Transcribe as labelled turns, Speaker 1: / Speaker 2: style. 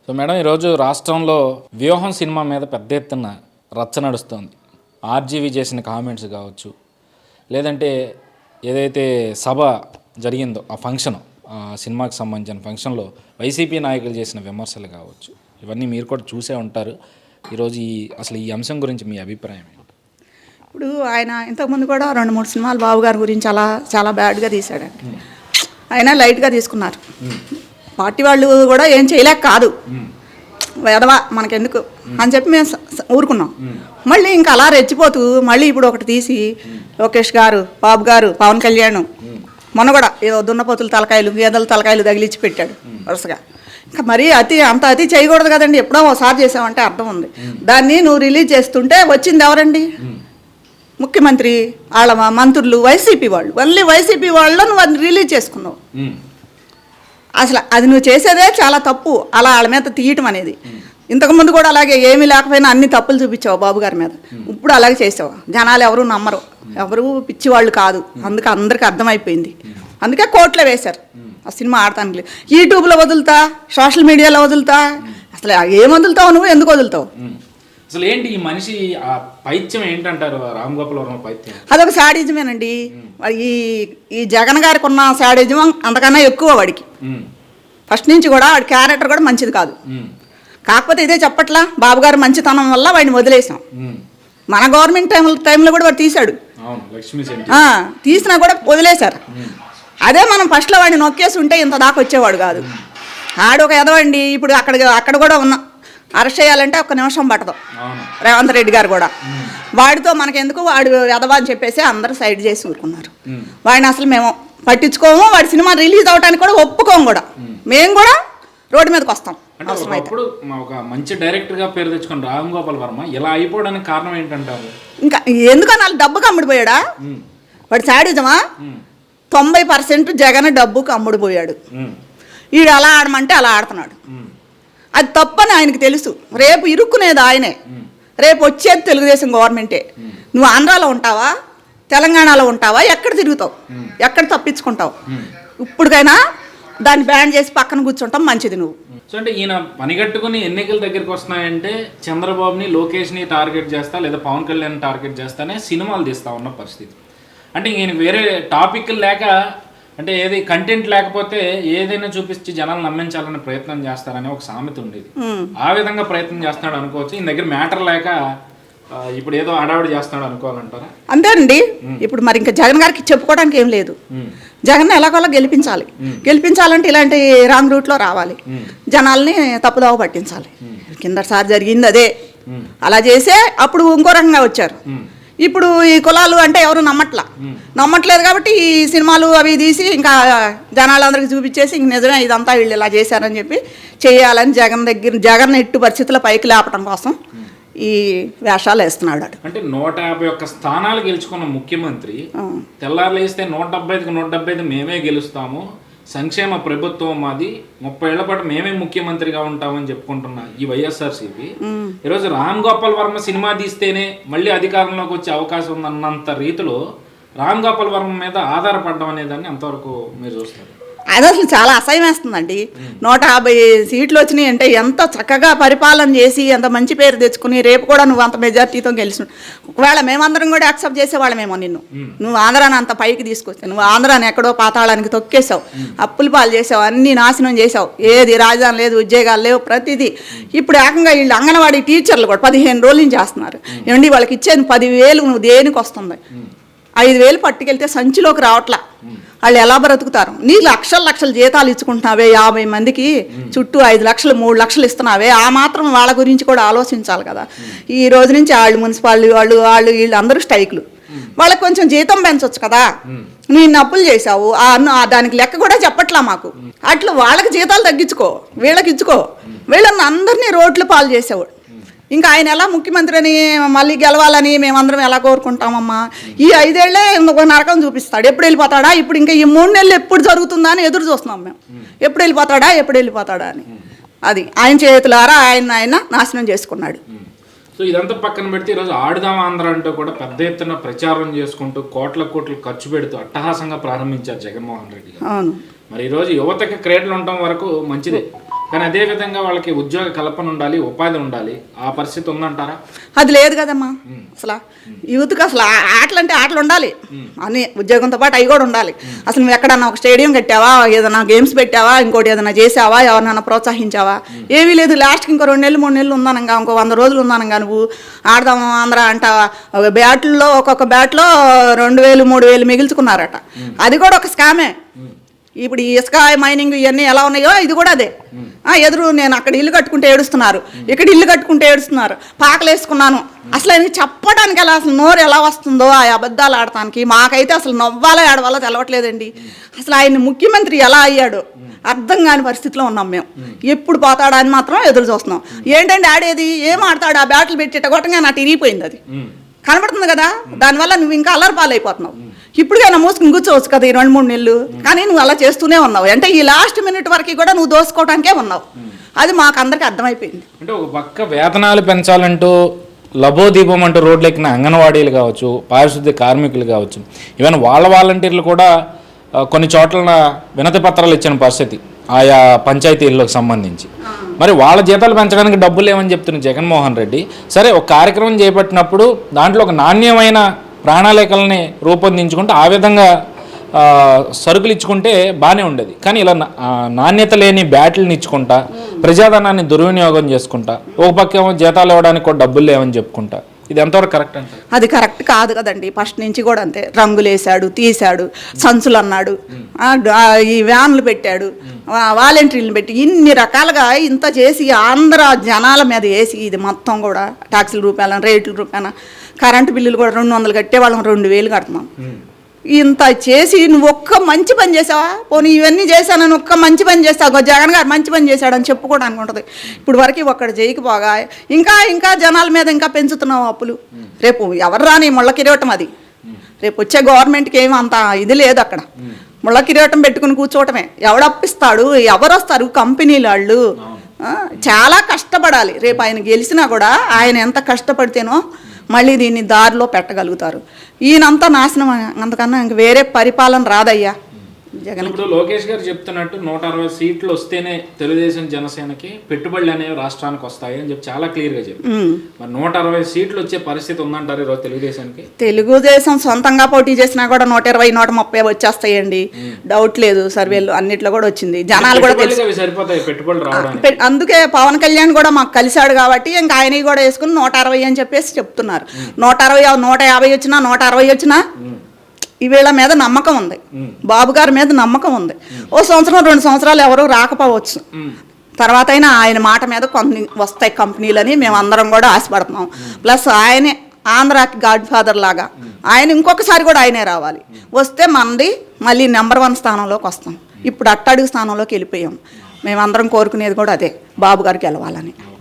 Speaker 1: So madam, ఈరోజు రాష్ట్రంలో వ్యూహం సినిమా మీద పెద్ద ఎత్తున రచ్చ నడుస్తుంది. ఆర్జీవి చేసిన కామెంట్స్ కావచ్చు, లేదంటే ఏదైతే సభ జరిగిందో ఆ ఫంక్షన్, ఆ సినిమాకి సంబంధించిన ఫంక్షన్లో వైసీపీ నాయకులు చేసిన విమర్శలు కావచ్చు, ఇవన్నీ మీరు కూడా చూసే ఉంటారు. ఈరోజు అసలు ఈ అంశం గురించి మీ అభిప్రాయం ఏంటి?
Speaker 2: ఇప్పుడు ఆయన ఇంతకుముందు కూడా 2-3 సినిమాలు బాబు గారి గురించి చాలా బ్యాడ్గా తీశాడండి. ఆయన లైట్గా తీసుకున్నారు. పార్టీ వాళ్ళు కూడా ఏం చేయలేక కాదు, ఎదవా మనకెందుకు అని చెప్పి మేము ఊరుకున్నాం. మళ్ళీ ఇంకా అలా రెచ్చిపోతూ మళ్ళీ ఇప్పుడు ఒకటి తీసి లోకేష్ గారు, బాబు గారు, పవన్ కళ్యాణ్ మొన్న కూడా ఏదో దున్నపోతుల తలకాయలు, గేదెల తలకాయలు తగిలిచ్చి పెట్టాడు వరుసగా. ఇంకా మరీ అంత అతి చేయకూడదు కదండి. ఎప్పుడో ఒకసారి చేసామంటే అర్థం ఉంది. దాన్ని నువ్వు రిలీజ్ చేస్తుంటే వచ్చింది ఎవరండి? ముఖ్యమంత్రి, వాళ్ళ మంత్రులు, వైసీపీ వాళ్ళు. మళ్ళీ వైసీపీ వాళ్ళు నువ్వు అది రిలీజ్ చేసుకున్నావు. అసలు అది నువ్వు చేసేదే చాలా తప్పు, అలా వాళ్ళ మీద తీయటం అనేది. ఇంతకుముందు కూడా అలాగే ఏమీ లేకపోయినా అన్ని తప్పులు చూపించావు బాబు గారి మీద. ఇప్పుడు అలాగే చేసావు. జనాలు ఎవరు నమ్మరు, ఎవరు పిచ్చివాళ్ళు కాదు. అందుకే అందరికీ అర్థమైపోయింది. అందుకే కోర్టులో వేశారు ఆ సినిమా ఆడటానికి. యూట్యూబ్లో వదులుతా, సోషల్ మీడియాలో వదులుతా. అసలు ఏం వదులుతావు నువ్వు? ఎందుకు వదులుతావు?
Speaker 1: అసలు ఏంటి ఈ మనిషి ఆ పైత్యం ఏంటంటారు? రామ్ గోపాల్ వర్మ పైత్యం
Speaker 2: అదొక శాడిజమేనండి. ఈ జగన్ గారికి ఉన్న శాడిజం అంతకన్నా ఎక్కువ వాడికి. ఫస్ట్ నుంచి కూడా వాడి క్యారెక్టర్ కూడా మంచిది కాదు. కాకపోతే ఇదే చెప్పట్లా, బాబు గారు మంచితనం వల్ల వాడిని వదిలేసాం. మన గవర్నమెంట్ టైంలో కూడా వాడు తీశాడు, తీసినా కూడా వదిలేశారు. అదే మనం ఫస్ట్లో వాడిని నొక్కేసి ఉంటే ఇంత దాకా వచ్చేవాడు కాదు. ఆడొక ఎదవండి. ఇప్పుడు అక్కడ కూడా ఉన్నాం. అరెస్ట్ చేయాలంటే 1 నిమిషం పట్టదు. రేవంత్ రెడ్డి గారు కూడా వాడితో మనకెందుకు, వాడు ఎదవా అని చెప్పేసి అందరూ సైడ్ చేసి ఊరుకున్నారు. వాడిని అసలు మేము పట్టించుకోము. వాడి సినిమా రిలీజ్ అవడానికి కూడా ఒప్పుకోము కూడా. మేము కూడా రోడ్డు మీదకి వస్తాం.
Speaker 1: ఇప్పుడు ఒక మంచి డైరెక్టర్ గా పేరు తెచ్చుకున్న రామ్ గోపాల్ వర్మ ఇలా అయిపోవడానికి కారణం ఏంటంటారు?
Speaker 2: ఇంకా ఎందుకని వాళ్ళు డబ్బుకి అమ్ముడిపోయాడా? వాడు శాడిజమా? 90% జగన్ డబ్బుకి అమ్ముడిపోయాడు. వీడు అలా ఆడమంటే అలా ఆడుతున్నాడు. అది తప్పని ఆయనకి తెలుసు. రేపు ఇరుక్కునేది ఆయనే. రేపు వచ్చేది తెలుగుదేశం గవర్నమెంటే. నువ్వు ఆంధ్రాలో ఉంటావా, తెలంగాణలో ఉంటావా, ఎక్కడ తిరుగుతావు, ఎక్కడ తప్పించుకుంటావు? ఇప్పటికైనా దాన్ని బ్యాన్ చేసి పక్కన కూర్చుంటాం మంచిది. నువ్వు
Speaker 1: సో అంటే ఈయన పనిగట్టుకుని ఎన్నికల దగ్గరికి వస్తున్నాయంటే చంద్రబాబుని, లోకేష్ని టార్గెట్ చేస్తా, లేదా పవన్ కళ్యాణ్ టార్గెట్ చేస్తానే సినిమాలు తీస్తా ఉన్న పరిస్థితి. అంటే ఈయన వేరే టాపిక్ లేక, అంటే ఏది కంటెంట్ లేకపోతే ఏదైనా చూపించి జనాలు నమ్మించాలని ప్రయత్నం చేస్తారని ఒక సామెత ఉండేది. ఆ విధంగా ప్రయత్నం చేస్తున్నాడు అనుకోవచ్చు. ఈయన దగ్గర మ్యాటర్ లేక ఇప్పుడు ఏదో అడావిడి చేస్తున్నాడు అనుకోవాలంటారా?
Speaker 2: అంతేనండి. ఇప్పుడు మరి ఇంకా జగన్ గారికి చెప్పుకోవడానికి ఏం లేదు. జగన్ ఎలాగోలా గెలిపించాలంటే ఇలాంటి రాంగ్ రూట్లో రావాలి, జనాల్ని తప్పుదోవ పట్టించాలి. కిందసారి జరిగింది అదే. అలా చేసే అప్పుడు ఇంకో రకంగా వచ్చారు. ఇప్పుడు ఈ కులాలు అంటే ఎవరు నమ్మట్లేదు కాబట్టి ఈ సినిమాలు అవి తీసి ఇంకా జనాలందరికీ చూపించేసి ఇంక నిజమే ఇదంతా వీళ్ళు ఇలా చేశారని చెప్పి చేయాలని జగన్ ఎట్టు పరిస్థితుల పైకి లేపడం కోసం ఈ వేషాలు వేస్తున్నాడు.
Speaker 1: అంటే 151 స్థానాలు గెలుచుకున్న ముఖ్యమంత్రి తెల్లారులు వేస్తే 175కి 175 మేమే గెలుస్తాము, సంక్షేమ ప్రభుత్వం మాది, 30 ఏళ్ల పాటు మేమే ముఖ్యమంత్రిగా ఉంటామని చెప్పుకుంటున్నా ఈ వైఎస్ఆర్సీపీ ఈరోజు రామ్ గోపాల్ వర్మ సినిమా తీస్తేనే మళ్ళీ అధికారంలోకి వచ్చే అవకాశం ఉందన్నంత రీతిలో రామ్ గోపాల్ వర్మ మీద ఆధారపడడం అనేదాన్ని ఎంతవరకు మీరు చూస్తారు?
Speaker 2: అది అసలు చాలా అసహ్యం వేస్తుందండి. 150 సీట్లు వచ్చినాయి అంటే ఎంత చక్కగా పరిపాలన చేసి ఎంత మంచి పేరు తెచ్చుకుని రేపు కూడా నువ్వు అంత మెజార్టీతో గెలిచిన ఒకవేళ మేమందరం కూడా యాక్సెప్ట్ చేసేవాళ్ళమేమో నువ్వు ఆంధ్రాన్ని అంత పైకి తీసుకొచ్చావు. నువ్వు ఆంధ్రాన్ని ఎక్కడో పాతాళానికి తొక్కేసావు, అప్పుల పాలు చేసావు, అన్ని నాశనం చేసావు. ఏది రాజధాని లేదు, ఉద్యోగాలు లేవు, ప్రతిదీ. ఇప్పుడు ఏకంగా వీళ్ళు అంగన్వాడీ టీచర్లు కూడా 15 రోజుల నుంచి చేస్తున్నారు. ఏమండి వాళ్ళకి ఇచ్చేది 10,000 నువ్వు దేనికి వస్తుంది? 5,000 పట్టుకెళ్తే సంచిలోకి రావట్లా. వాళ్ళు ఎలా బ్రతుకుతారు? నీ లక్షల జీతాలు ఇచ్చుకుంటున్నావే 50 మందికి, చుట్టూ 5 లక్షలు 3 లక్షలు ఇస్తున్నావే. ఆ మాత్రం వాళ్ళ గురించి కూడా ఆలోచించాలి కదా. ఈ రోజు నుంచి వాళ్ళు మున్సిపాలిటీ వాళ్ళు వీళ్ళు అందరూ స్ట్రైకులు. వాళ్ళకి కొంచెం జీతం పెంచవచ్చు కదా. నేను అప్పులు చేసావు, దానికి లెక్క కూడా చెప్పట్లా మాకు. అట్లా వాళ్ళకి జీతాలు తగ్గించుకో, వీళ్ళకి ఇచ్చుకో. వీళ్ళని అందరినీ రోడ్లు పాలు చేసేవాడు. ఇంకా ఆయన ఎలా ముఖ్యమంత్రి అని మళ్ళీ గెలవాలని మేమందరం ఎలా కోరుకుంటామమ్మా? ఈ 5 ఏళ్లే ఒక నరకం చూపిస్తాడు. ఎప్పుడు వెళ్ళిపోతాడా? ఇప్పుడు ఇంకా ఈ 3 నెలలు ఎప్పుడు జరుగుతుందా అని ఎదురు చూస్తున్నాం మేము. ఎప్పుడు వెళ్ళిపోతాడా అని. అది ఆయన చేతులారా ఆయన నాశనం చేసుకున్నాడు.
Speaker 1: సో ఇదంతా పక్కన పెడితే ఈరోజు ఆడుదాం ఆంధ్ర అంటూ కూడా పెద్ద ఎత్తున ప్రచారం చేసుకుంటూ కోట్ల ఖర్చు పెడుతూ అట్టహాసంగా ప్రారంభించారు జగన్మోహన్ రెడ్డి గారు. మరి ఈరోజు యువతకి క్రీడలు ఉండటం వరకు మంచిదే. కానీ అదే విధంగా వాళ్ళకి ఉద్యోగ కల్పన ఉండాలి, ఉపాధి ఉండాలి, ఆ పరిస్థితి ఉందంటారా?
Speaker 2: అది లేదు కదమ్మా. అసలు యూత్కి అసలు ఆటలు అంటే ఆటలు ఉండాలి, అన్ని ఉద్యోగంతో పాటు అవి కూడా ఉండాలి. అసలు నువ్వు ఎక్కడన్నా ఒక స్టేడియం కట్టావా, ఏదైనా గేమ్స్ పెట్టావా, ఇంకోటి ఏదైనా చేసావా, ఎవరినైనా ప్రోత్సహించావా? ఏమీ లేదు. లాస్ట్కి ఇంకో 2 నెలలు 3 నెలలు ఉందానంగా, ఇంకో 100 రోజులు ఉందానంగా నువ్వు ఆడదాము ఆంధ్ర అంటావా? బ్యాట్లో ఒక్కొక్క బ్యాట్లో 2,000 3,000 మిగిల్చుకున్నారట. అది కూడా ఒక స్కామే. ఇప్పుడు ఈ ఇసుక మైనింగ్ ఇవన్నీ ఎలా ఉన్నాయో ఇది కూడా అదే. ఎదురు నేను అక్కడ ఇల్లు కట్టుకుంటే ఏడుస్తున్నారు, ఇక్కడ ఇల్లు కట్టుకుంటే ఏడుస్తున్నారు, పాకలు వేసుకున్నాను. అసలు ఆయన చెప్పడానికి ఎలా, అసలు నోరు ఎలా వస్తుందో ఆ అబద్ధాలు ఆడటానికి. మాకైతే అసలు నవ్వాలో ఆడవాలో తెలవట్లేదండి. అసలు ఆయన ముఖ్యమంత్రి ఎలా అయ్యాడు అర్థం కాని పరిస్థితిలో ఉన్నాం మేము. ఎప్పుడు పోతాడా అని మాత్రం ఎదురు చూస్తున్నాం. ఏంటంటే ఆడేది ఏం ఆడతాడు, ఆ బ్యాట్లు పెట్టి కొట్టగా నాకు ఇరిగిపోయింది. అది కనబడుతుంది కదా, దానివల్ల నువ్వు ఇంకా అల్లరి పాలైపోతున్నావు. ఇప్పుడుకైనా మూసుకుని కూర్చోవచ్చు కదా ఈ 2-3 నెలలు, కానీ నువ్వు అలా చేస్తూనే ఉన్నావు. అంటే ఈ లాస్ట్ మినిట్ వరకు కూడా నువ్వు దోసుకోవడానికే ఉన్నావు. అది మాకు అందరికీ అర్థమైపోయింది.
Speaker 1: అంటే ఒక పక్క వేతనాలు పెంచాలంటూ లబోదీపం అంటూ రోడ్లు ఎక్కిన అంగన్వాడీలు కావచ్చు, పారిశుద్ధ్య కార్మికులు కావచ్చు, ఈవెన్ వాళ్ళ వాలంటీర్లు కూడా కొన్ని చోట్ల వినతి పత్రాలు ఇచ్చిన పరిస్థితి ఆయా పంచాయతీలకు సంబంధించి. మరి వాళ్ళ జీతాలు పెంచడానికి డబ్బులు లేవని చెప్తున్న జగన్మోహన్ రెడ్డి, సరే ఒక కార్యక్రమం చేపట్టినప్పుడు దాంట్లో ఒక నాణ్యమైన ప్రణాళికల్ని రూపొందించుకుంటే ఆ విధంగా సరుకులు ఇచ్చుకుంటే బాగానే ఉండేది. కానీ ఇలా నాణ్యత లేని బ్యాట్లను ఇచ్చుకుంటా, ప్రజాధనాన్ని దుర్వినియోగం చేసుకుంటా, ఒక పక్క ఏమో జీతాలు ఇవ్వడానికి కూడా డబ్బులు లేవని చెప్పుకుంటా, ఇది ఎంతవరకు కరెక్ట్ అంటారు?
Speaker 2: అది కరెక్ట్ కాదు కదండి. ఫస్ట్ నుంచి కూడా అంతే. రంగులు వేసాడు, తీశాడు, సంచులు అన్నాడు, ఈ వ్యాన్లు పెట్టాడు, వాలంటీర్లు పెట్టి ఇన్ని రకాలుగా ఇంత చేసి ఆంధ్ర జనాల మీద వేసి ఇది మొత్తం కూడా ట్యాక్సుల రూపాయన, రేట్ల రూపాయన, కరెంటు బిల్లులు కూడా 200 కట్టేవాళ్ళం 2,000 కడుతున్నాం. ఇంత చేసి నువ్వు ఒక్క మంచి పని చేసావా? పోనీ ఇవన్నీ చేశానని ఒక్క మంచి పని చేస్తావు, జగన్ గారు మంచి పని చేశాడని చెప్పుకోవడానికి ఉంటుంది. ఇప్పుడు వరకు ఒక్కడు చేయకపోగా ఇంకా ఇంకా జనాల మీద ఇంకా పెంచుతున్నావు అప్పులు. రేపు ఎవరు రాని ముళ్ళ కిరీటం అది. రేపు వచ్చే గవర్నమెంట్కి ఏమి అంత ఇది లేదు. అక్కడ ముళ్ళ కిరీటం పెట్టుకుని కూర్చోవటమే. ఎవడు అప్పిస్తాడు, ఎవరు వస్తారు? కంపెనీలు వాళ్ళు చాలా కష్టపడాలి. రేపు ఆయన గెలిచినా కూడా ఆయన ఎంత కష్టపడితేనో మళ్ళీ దీన్ని దారిలో పెట్టగలుగుతారు. ఈయనంతా నాశనం, అంతకన్నా ఇంక వేరే పరిపాలన రాదయ్యా జగన్.
Speaker 1: ఇప్పుడు లోకేష్ గారు చెప్తున్నట్టు 160 సీట్లు వస్తేనే తెలుగుదేశం జనసేనకి పెట్టుబడులు అనేవి రాష్ట్రానికి వస్తాయి అని చెప్పి చాలా క్లియర్గా చెప్పి, మరి 160 సీట్లు వచ్చే పరిస్థితి ఉందంటారు ఈరోజు తెలుగుదేశానికి?
Speaker 2: తెలుగుదేశం సొంతంగా పోటీ చేసినా కూడా 120 130 వచ్చేస్తాయండి, డౌట్ లేదు. సర్వేలు అన్నిట్లో కూడా వచ్చింది. జనాలు కూడా
Speaker 1: సరిపోతాయి పెట్టుబడులు రావడానికి.
Speaker 2: అందుకే పవన్ కళ్యాణ్ కూడా మాకు కలిశాడు కాబట్టి ఇంకా ఆయన కూడా వేసుకుని 160 అని చెప్పేసి చెప్తున్నారు. 160 150 వచ్చినా 160 వచ్చినా వీళ్ళ మీద నమ్మకం ఉంది, బాబు గారి మీద నమ్మకం ఉంది. ఓ సంవత్సరం 2 సంవత్సరాలు ఎవరు రాకపోవచ్చు, తర్వాత అయినా ఆయన మాట మీద కొన్ని వస్తాయి కంపెనీలని మేమందరం కూడా ఆశపడుతున్నాం. ప్లస్ ఆయనే ఆంధ్రాకి గాడ్ ఫాదర్ లాగా ఆయన ఇంకొకసారి కూడా ఆయనే రావాలి. వస్తే మనది మళ్ళీ నెంబర్ 1 స్థానంలోకి వస్తాం. ఇప్పుడు అట్టడుగు స్థానంలోకి వెళ్ళిపోయాం. మేమందరం కోరుకునేది కూడా అదే, బాబు గారికి గెలవాలని.